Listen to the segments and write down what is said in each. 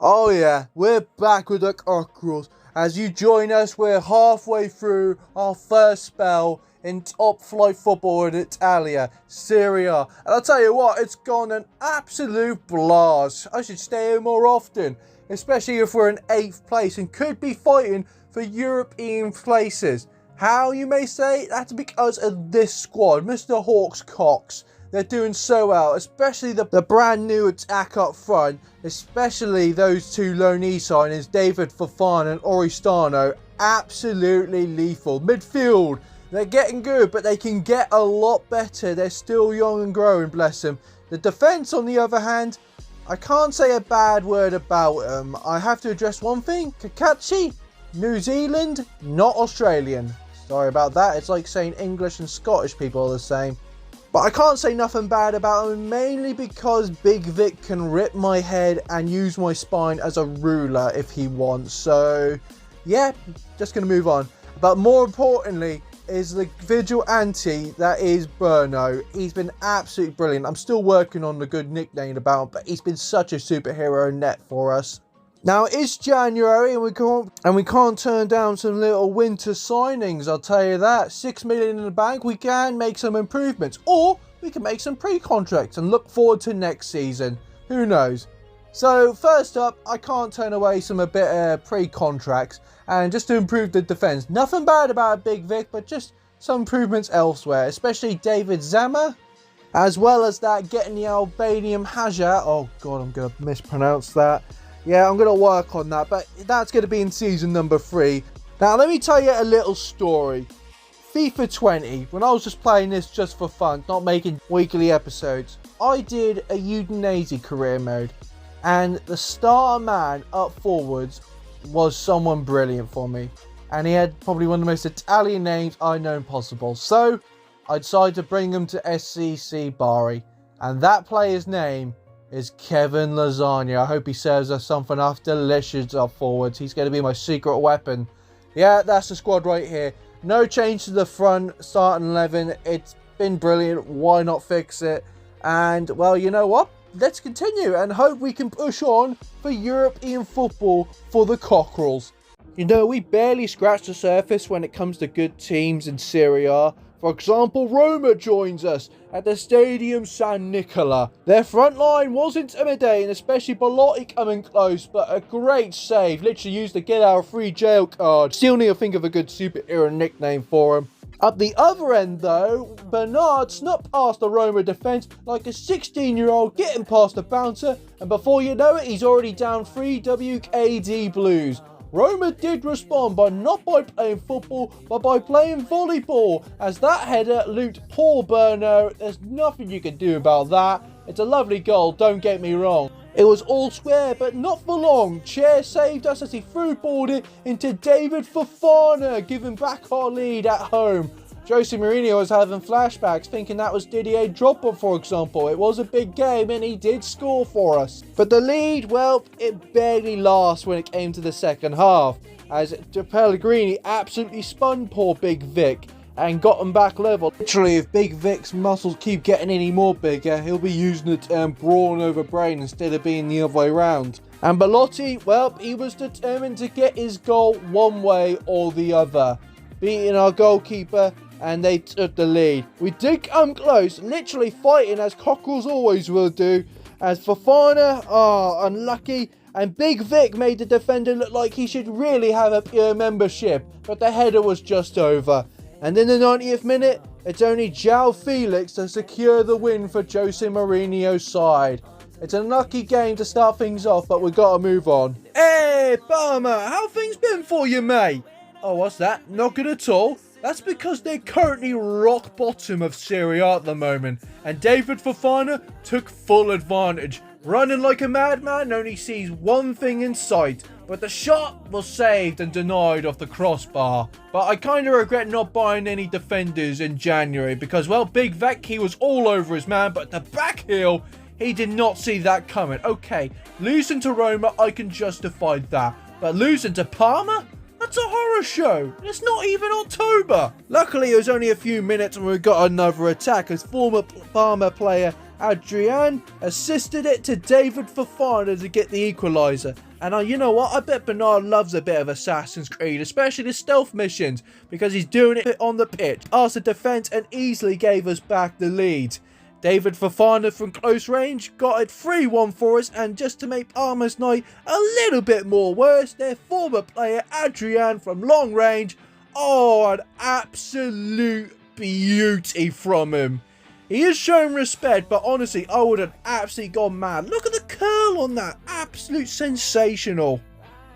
Oh yeah, we're back with the Cockerals. As you join us, we're halfway through our first spell in top flight football in Italia, Serie A. And I'll tell you what, it's gone an absolute blast. I should stay here more often, especially if we're in 8th place and could be fighting for European places. How, you may say? That's because of this squad, Mr. Hawks Cox. They're doing so well, especially the brand new attack up front, especially those two loanee signings, David Fofana and Oristano, absolutely lethal. Midfield, they're getting good, but they can get a lot better. They're still young and growing, bless them. The defence, on the other hand, I can't say a bad word about them. I have to address one thing, Kakachi, New Zealand, not Australian. Sorry about that, it's like saying English and Scottish people are the same. But I can't say nothing bad about him, mainly because Big Vic can rip my head and use my spine as a ruler if he wants. So, yeah, just going to move on. But more importantly is the vigilante that is Burno. He's been absolutely brilliant. I'm still working on the good nickname about him, but he's been such a superhero net for us. Now, it's January and we can't turn down some little winter signings, I'll tell you that. 6 million in the bank, we can make some improvements. Or we can make some pre-contracts and look forward to next season. Who knows? So, first up, I can't turn away some a bit of pre-contracts. And just to improve the defence. Nothing bad about Big Vic, but just some improvements elsewhere. Especially David Zama. As well as that, getting the Albanian Haja. Oh god, I'm going to mispronounce that. Yeah, I'm going to work on that, but that's going to be in season number 3. Now, let me tell you a little story. FIFA 20, when I was just playing this just for fun, not making weekly episodes, I did a Udinese career mode, and the starter man up forwards was someone brilliant for me, and he had probably one of the most Italian names I know possible. So, I decided to bring him to SSC Bari, and that player's name is Kevin Lasagna. I hope he serves us something else delicious up forwards. He's going to be my secret weapon. Yeah, that's the squad right here. No change to the front, starting 11. It's been brilliant. Why not fix it? And, well, you know what? Let's continue and hope we can push on for European football for the Cockerals. You know, we barely scratched the surface when it comes to good teams in Serie A. For example, Roma joins us at the Stadium San Nicola. Their front line was intimidating, especially Belotti coming close, but a great save. Literally used to get our free jail card. Still need to think of a good superhero nickname for him. Up the other end though, Bernard snuck past the Roma defence like a 16-year-old getting past the bouncer, and before you know it, he's already down 3 WKD Blues. Roma did respond, but not by playing football, but by playing volleyball, as that header looped poor Burno. There's nothing you can do about that. It's a lovely goal, don't get me wrong. It was all square, but not for long. Chair saved us as he through-balled it into David Fofana, giving back our lead at home. Jose Mourinho was having flashbacks, thinking that was Didier Drogba, for example. It was a big game and he did score for us. But the lead, well, it barely lasts when it came to the second half, as Pellegrini absolutely spun poor Big Vic and got him back level. Literally, if Big Vic's muscles keep getting any more bigger, he'll be using the term brawn over brain instead of being the other way around. And Belotti, well, he was determined to get his goal one way or the other, beating our goalkeeper, and they took the lead. We did come close, literally fighting as Cockerals always will do, as Fofana, unlucky, and Big Vic made the defender look like he should really have a pure membership, but the header was just over. And in the 90th minute, it's only João Felix to secure the win for Jose Mourinho's side. It's an unlucky game to start things off, but we've got to move on. Hey, Palmer, how things been for you, mate? Oh, what's that? Not good at all? That's because they're currently rock bottom of Serie A at the moment, and David Fofana took full advantage. Running like a madman, only sees one thing in sight, but the shot was saved and denied off the crossbar. But I kind of regret not buying any defenders in January because, well, Big Vic, he was all over his man, but the back heel, he did not see that coming. Okay, losing to Roma, I can justify that, but losing to Parma? That's a horror show. It's not even October. Luckily, it was only a few minutes and we got another attack as former Parma player Adrian assisted it to David Fofana to get the equaliser. And you know what? I bet Bernard loves a bit of Assassin's Creed, especially the stealth missions, because he's doing it on the pitch. Asked the defence and easily gave us back the lead. David Fofana from close range got it 3-1 for us, and just to make Parma's night a little bit more worse, their former player Adrian from long range, oh, an absolute beauty from him. He has shown respect, but honestly, I would have absolutely gone mad. Look at the curl on that. Absolute sensational.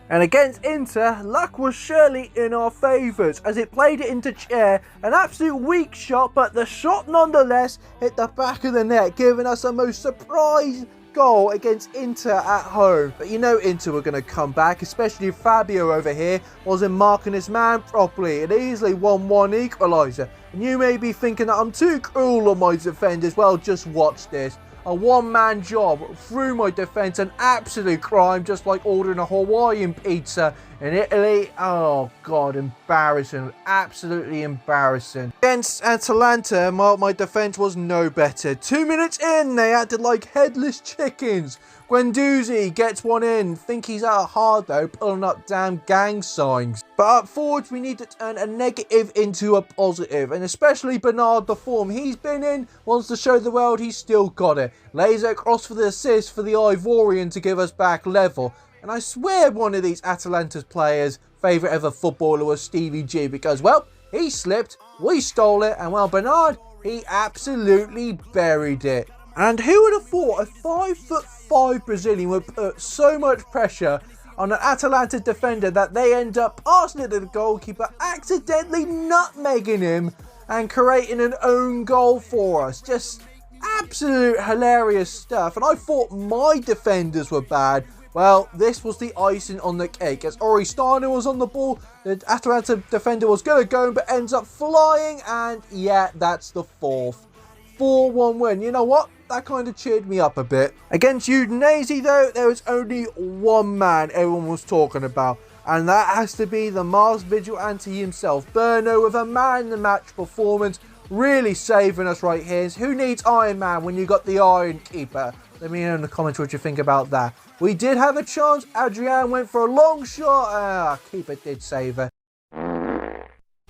And against Inter, luck was surely in our favours as it played it into chair. An absolute weak shot, but the shot nonetheless hit the back of the net, giving us a most surprise goal against Inter at home. But you know Inter were going to come back, especially if Fabio over here wasn't marking his man properly. It easily 1-1 equaliser. And you may be thinking that I'm too cruel on my defenders. Well, just watch this. A one-man job through my defence, an absolute crime, just like ordering a Hawaiian pizza in Italy. Oh God, embarrassing, absolutely embarrassing. Against Atalanta, my defence was no better. 2 minutes in, they acted like headless chickens. Guendouzi gets one in, think he's out hard though, pulling up damn gang signs. But up forwards, we need to turn a negative into a positive, and especially Bernard, the form he's been in, wants to show the world he's still got it. Lays it across for the assist for the Ivorian to give us back level. And I swear one of these Atalanta's players' favourite ever footballer was Stevie G, because, well, he slipped, we stole it, and well, Bernard, he absolutely buried it. And who would have thought a 5'5" Brazilian would put so much pressure on an Atalanta defender that they end up passing it to the goalkeeper, accidentally nutmegging him and creating an own goal for us. Just absolute hilarious stuff. And I thought my defenders were bad. Well, this was the icing on the cake. As Oristano was on the ball, the Atalanta defender was going to go, but ends up flying. And yeah, that's the fourth. 4-1 win. You know what? That kind of cheered me up a bit. Against Udinese, though, there was only one man everyone was talking about. And that has to be the Mars Vigilante himself. Berno with a man-of-the-match performance. Really saving us right here. Who needs Iron Man when you got the Iron Keeper? Let me know in the comments what you think about that. We did have a chance. Adrian went for a long shot. Keeper did save her.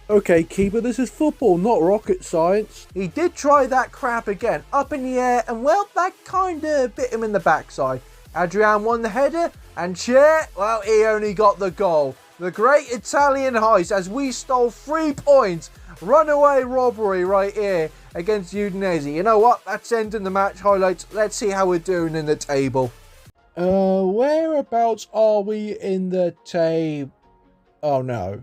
Okay, keeper, this is football, not rocket science. He did try that crap again, up in the air, and well, that kind of bit him in the backside. Adrian won the header, and well, he only got the goal. The great Italian heist as we stole 3 points. Runaway robbery right here against Udinese. You know what? That's ending the match highlights. Let's see how we're doing in the table. Whereabouts are we in the table? Oh no.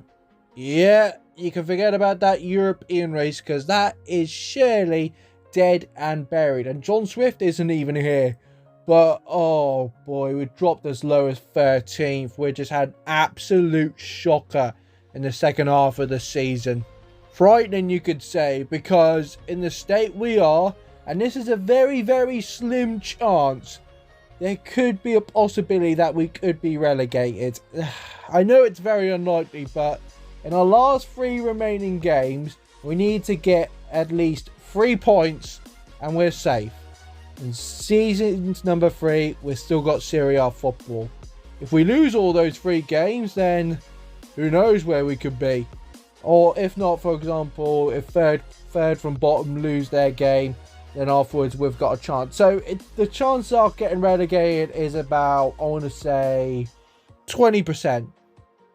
Yeah, you can forget about that European race because that is surely dead and buried. And John Swift isn't even here. But, oh boy, we dropped as low as 13th. We just had an absolute shocker in the second half of the season. Frightening, you could say, because in the state we are, and this is a very, very slim chance, there could be a possibility that we could be relegated. I know it's very unlikely, but in our last 3 remaining games, we need to get at least 3 points and we're safe. In season number 3, we've still got Serie A football. If we lose all those 3 games, then who knows where we could be. Or if not, for example, if third from bottom lose their game, then afterwards we've got a chance. So the chance of getting relegated is about, I want to say, 20%.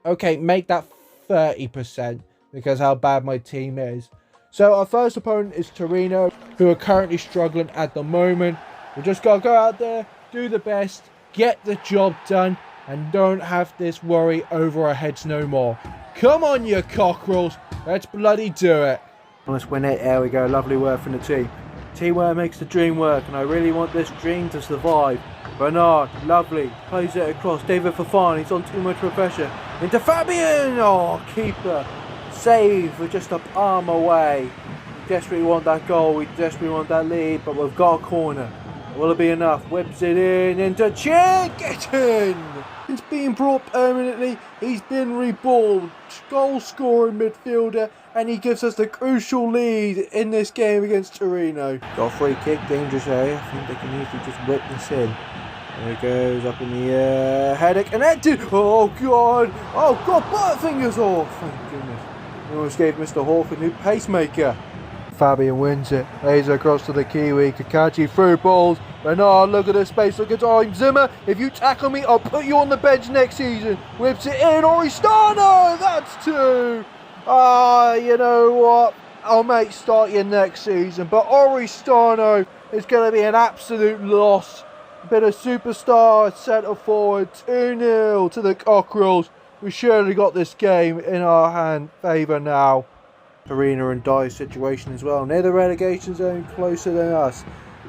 Okay, make that 30% because how bad my team is. So our first opponent is Torino, who are currently struggling at the moment. We just got to go out there, do the best, get the job done, and don't have this worry over our heads no more. Come on, you cockerels. Let's bloody do it. Let's win it. There we go. Lovely work from the team. Teamwork makes the dream work, and I really want this dream to survive. Bernard, lovely. Plays it across. David Fofana, he's on too much pressure. Into Fabian. Oh, keeper. Save. We're just up arm away. We desperately want that goal. We desperately want that lead, but we've got a corner. Will it be enough? Whips it in into Chicken! He's being brought permanently. He's been reballed. Goal scoring midfielder, and he gives us the crucial lead in this game against Torino. Got a free kick, dangerous area. I think they can easily just whip this in. There it goes, up in the air. Header connected. Oh god! Oh god! Butterfingers off! Thank goodness. We almost gave Mr. Hawk a new pacemaker. Fabian wins it. Lays across to the Kiwi. Kakachi through balls. Bernard, look at the space, look at time. Zimmer, if you tackle me, I'll put you on the bench next season. Whips it in. Oristano! That's 2. You know what? I'll make start you next season. But Oristano is going to be an absolute loss. A bit of superstar centre forward. 2-0 to the Cockerals. We surely got this game in our favour now. Torino in dire situation as well. Near the relegation zone, closer than us.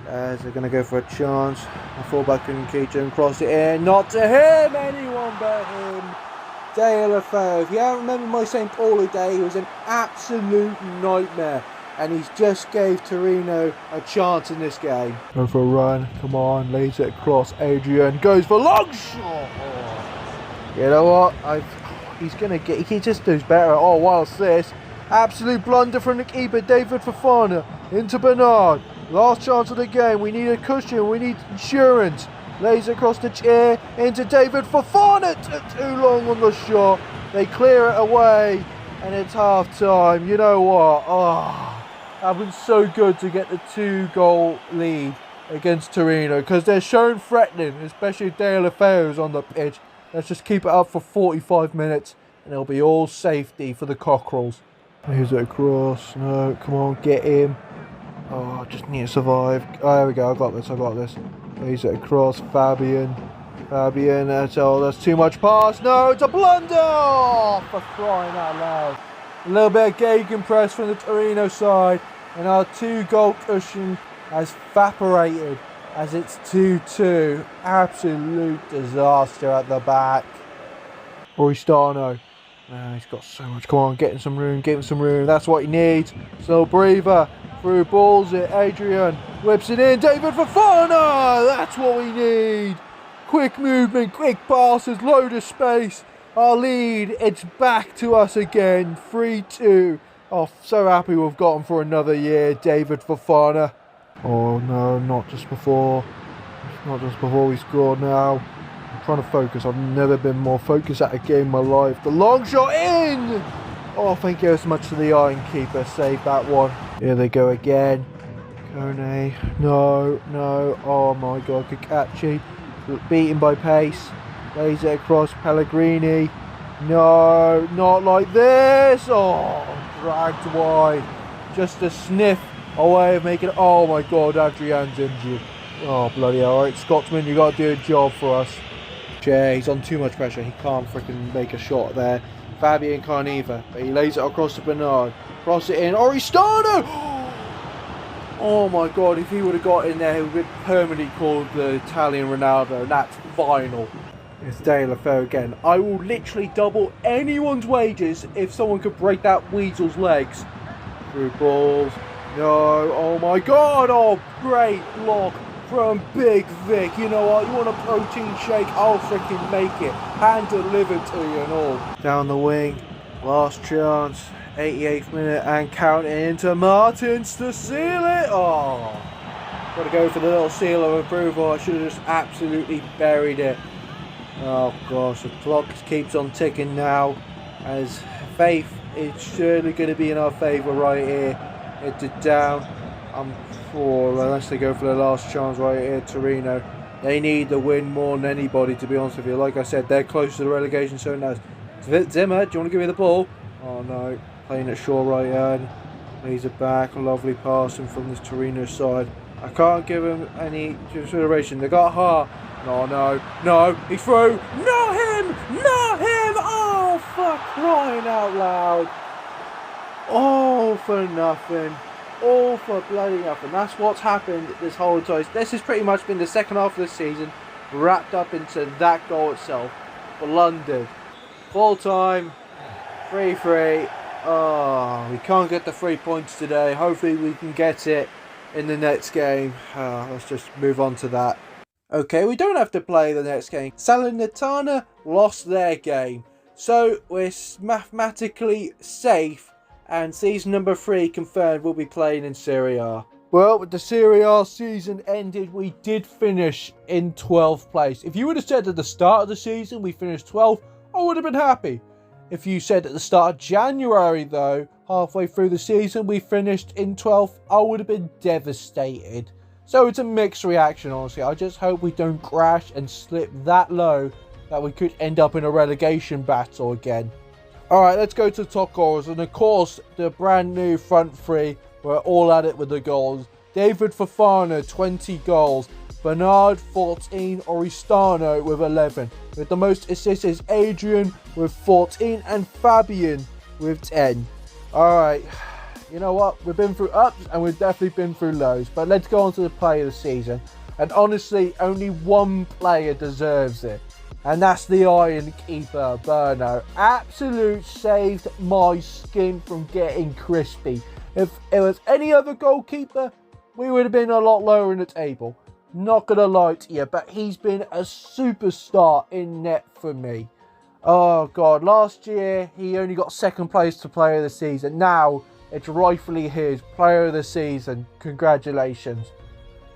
As they're going to go for a chance. A fullback couldn't keep him, cross it in. Not to him, anyone but him. De La Feu. If you don't remember my St. Pauli day, he was an absolute nightmare. And he's just gave Torino a chance in this game. Go for a run. Come on, lays it across. Adrian goes for long shot. Oh. You know what? He's going to get. He just does better. Oh, whilst this. Absolute blunder from the keeper, David Fofana, into Bernard. Last chance of the game, we need a cushion, we need insurance. Lays across the chair, into David Fofana, took too long on the shot. They clear it away, and it's half time. You know what? That was so good to get the 2-goal lead against Torino, because they're shown threatening, especially De La Feu's on the pitch. Let's just keep it up for 45 minutes, and it'll be all safety for the Cockerals. Here's it across. No, come on, get him. Oh, just need to survive. Oh, there we go. I got this. Here's it across. Fabian, that's too much pass. No, it's a blunder! Oh, for crying out loud. A little bit of gegenpress from the Torino side, and our 2-goal cushion has evaporated as it's 2-2. Absolute disaster at the back. Oristano. He's got so much. Come on, get him some room. That's what he needs. So breather. Through balls it. Adrian whips it in. David Fofana! That's what we need. Quick movement, quick passes, load of space. Our lead, it's back to us again. 3-2. Oh, so happy we've got him for another year, David Fofana. Oh no, not just before we scored now. Trying to focus. I've never been more focused at a game in my life. The long shot in! Oh, thank you so much to the iron keeper. Saved that one. Here they go again. Kone. No. Oh my god. Kakachi. Beaten by pace. Lays it across. Pellegrini. No, not like this. Oh, dragged wide. Just a sniff away of making it. Oh my god. Adrian's injured. Oh, bloody hell. Alright, Scotsman, you got to do a job for us. He's on too much pressure. He can't freaking make a shot there. Fabian can't either, but he lays it across to Bernard. Cross it in. Oristano! Oh my god, if he would have got in there, he would have permanently called the Italian Ronaldo. That's final. It's De La Feu again. I will literally double anyone's wages if someone could break that weasel's legs. Through balls. No. Oh my god. Oh, great block from Big Vic. You know what? You want a protein shake? I'll freaking make it. Hand delivered to you and all. Down the wing. Last chance. 88th minute and counting into Martins to seal it. Oh. Got to go for the little seal of approval. I should have just absolutely buried it. Oh gosh, the clock keeps on ticking now. As faith is surely going to be in our favour right here. It's down. I'm for unless they go for the last chance right here, Torino. They need the win more than anybody, to be honest with you. Like I said, they're close to the relegation zone now. Zimmer, do you want to give me the ball? Oh no, playing it short right hand. Leads it back, a lovely passing from this Torino side. I can't give him any consideration. They got Ha. No, he's through. Not him! Oh, for crying out loud. All for nothing. All for bloody nothing. That's what's happened this whole time. This has pretty much been the second half of the season wrapped up into that goal itself. Blundered. Full time. 3-3. Oh, we can't get the 3 points today. Hopefully we can get it in the next game. Let's just move on to that. Okay, we don't have to play the next game. Salernitana lost their game. So we're mathematically safe, and season number 3 confirmed we'll be playing in Serie A. Well, with the Serie A season ended, we did finish in 12th place. If you would have said at the start of the season we finished 12th, I would have been happy. If you said at the start of January, though, halfway through the season, we finished in 12th, I would have been devastated. So it's a mixed reaction, honestly. I just hope we don't crash and slip that low that we could end up in a relegation battle again. Alright, let's go to top goals. And of course, the brand new front three were all at it with the goals. David Fofana, 20 goals. Bernard, 14. Oristano with 11. With the most assists is Adrian with 14. And Fabian with 10. Alright, you know what? We've been through ups and we've definitely been through lows. But let's go on to the player of the season. And honestly, only one player deserves it. And that's the Iron Keeper, Berno. Absolute saved my skin from getting crispy. If it was any other goalkeeper, we would have been a lot lower in the table. Not going to lie to you, but he's been a superstar in net for me. Oh, God. Last year, he only got second place to player of the season. Now, it's rightfully his player of the season. Congratulations.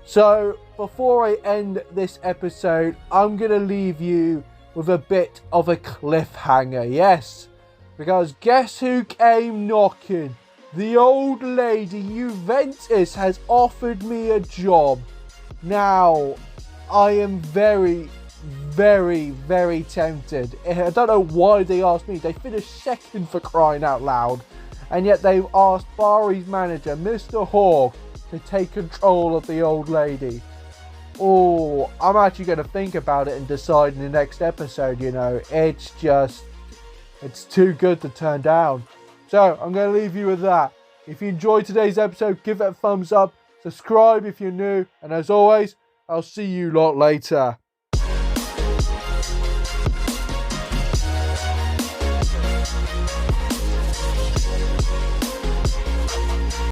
So, before I end this episode, I'm going to leave you with a bit of a cliffhanger, yes. Because guess who came knocking? The old lady Juventus has offered me a job. Now, I am very, very, very tempted. I don't know why they asked me. They finished second, for crying out loud. And yet they've asked Bari's manager, Mr. Hawk, to take control of the old lady. Oh, I'm actually going to think about it and decide in the next episode, you know. It's too good to turn down. So, I'm going to leave you with that. If you enjoyed today's episode, give it a thumbs up. Subscribe if you're new. And as always, I'll see you lot later.